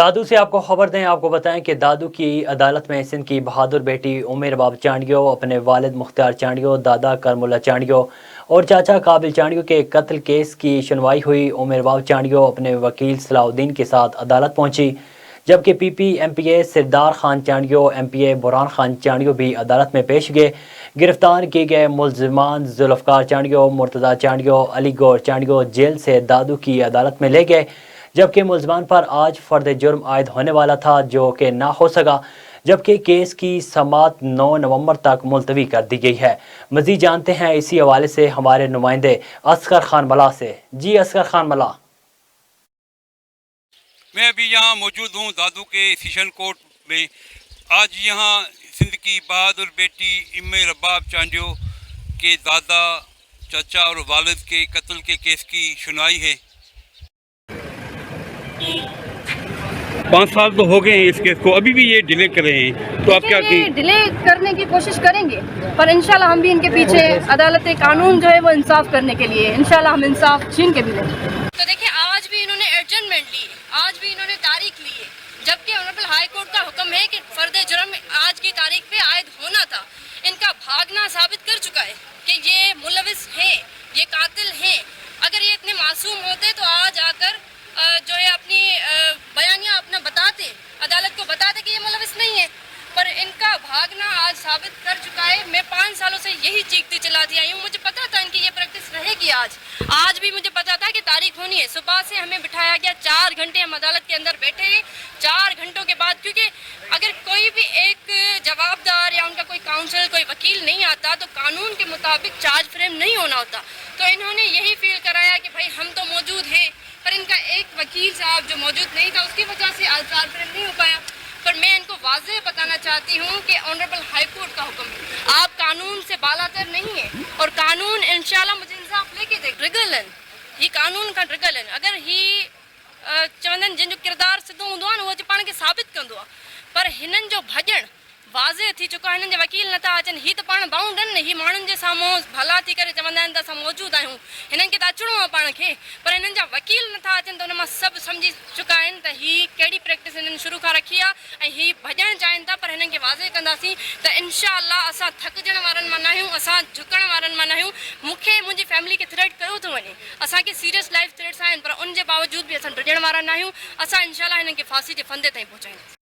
दादू से आपको खबर दें, आपको बताएं कि दादू की अदालत में सिंध की बहादुर बेटी उमेर बाब चांडियो, अपने वालिद मुख्तार चांडियो, दादा करमुल्ला चांडियो और चाचा काबिल चांडियो के कत्ल केस की सुनवाई हुई। उमेर बाब चांडियो अपने वकील सलाउद्दीन के साथ अदालत पहुंची, जबकि PPMPA सिरदार खान चांडियो, MPA बुरहान खान चांडियो भी अदालत में पेश गए। गिरफ्तार किए गए मुलजिमान जुल्फ़कार चांडियो, मुर्तज़ा चांडियो, अली गौर चांडियो जेल से दादू की अदालत में ले गए, जबकि मुलजमान पर आज फर्द जुर्म आयद होने वाला था, जो कि ना हो सका, जबकि केस की समाअत 9 नवंबर तक मुलतवी कर दी गई है। मज़ीद जानते हैं इसी हवाले से हमारे नुमाइंदे असगर खान मला से। जी असगर खान मला। मैं अभी यहाँ मौजूद हूँ दादू के सेशन कोर्ट में। आज यहाँ सिंध की बहादुर बेटी उमेर बाब चांडियो के दादा, चाचा और वालिद के कत्ल के केस की सुनवाई है। 5 साल तो हो गए हैं इस केस को, अभी भी ये डिले कर रहे हैं, तो आप क्या डिले करने की कोशिश करेंगे, पर इंशाल्लाह हम भी इनके पीछे अदालत कानून जो है वो इंसाफ करने के लिए इंशाल्लाह हम इंसाफ छीन के भी लेंगे। तो देखिए, आज भी इन्होंने एडजमेंट ली, आज भी इन्होंने तारीख ली है, जबकि ऑनरेबल हाई कोर्ट का हुक्म है कि फर्द जुर्म आज की तारीख पे आयद होना था। इनका भागना साबित कर चुका है कि ये मुलविस हैं, ये कातिल हैं। अगर ये इतने मासूम होते तो आज आकर जो है अपनी बयानियां अपना बताते, अदालत को बताते कि ये मुलविस नहीं है, पर इनका भागना आज साबित कर चुका है। मैं 5 सालों से यही चीखती चलाती आई हूँ, मुझे पता था इनकी ये प्रैक्टिस रहेगी। आज भी मुझे पता था कि तारीख होनी है। सुबह से हमें बिठाया गया, 4 घंटे हम अदालत के अंदर बैठे। 4 घंटों के बाद, क्योंकि अगर कोई भी एक जवाबदार या उनका कोई काउंसिल, कोई वकील नहीं आता तो कानून के मुताबिक चार्ज फ्रेम नहीं होना होता। तो इन्होंने यही फील कराया कि भाई हम तो मौजूद हैं, पर इनका एक वकील साहब जो मौजूद नहीं था, उसकी वजह से आज चार्ज फ्रेम नहीं हो पाया। पर मैं इनको वाज़ेह बताना चाहती हूँ कि ऑनरेबल हाई कोर्ट का हुक्म है, आप कानून से बालातर नहीं है, और कानून इंशाल्लाह मुझे इंसाफ लेके दे। रिगलन ही कानून का रिगलन, अगर ही चवंदन जिन जो किरदार सिद्धो हूंदो आहे न, उहो पाण खे साबित कंदो आहे। पर हिननि जो भॼण वाज़ेह थी चुको आहे, हिननि जे वकील नथा अचनि। ही त पाण बाउंड आहिनि, ही माण्हुनि जे साम्हूं भला थी करे चवंदा आहिनि त असां मौजूदु आहियूं, हिननि खे त अचिणो आहे पाण खे, पर हिननि जा वकील नथा अचनि। त हुन मां सभु सम्झी चुका आहिनि त ही कहिड़ी प्रैक्टिस हिननि शुरू खां रखी आहे ऐं ही भॼणु चाहिनि था। पर हिननि खे वाज़ेह कंदासीं त इंशाअल्लाह असां थकिजण वारनि मां न आहियूं, असां झुकण वारनि मां न आहियूं। मूंखे मुंहिंजी फैमिली खे थ्रेट कयो थो वञे, असांखे सीरियस लाइफ थ्रेट्स आहिनि, पर उन जे बावजूद बि असां डिॼण वारा न आहियूं। असां इंशाअल्लाह हिननि खे फांसी जे फंदे ताईं पहुचाईंदासीं।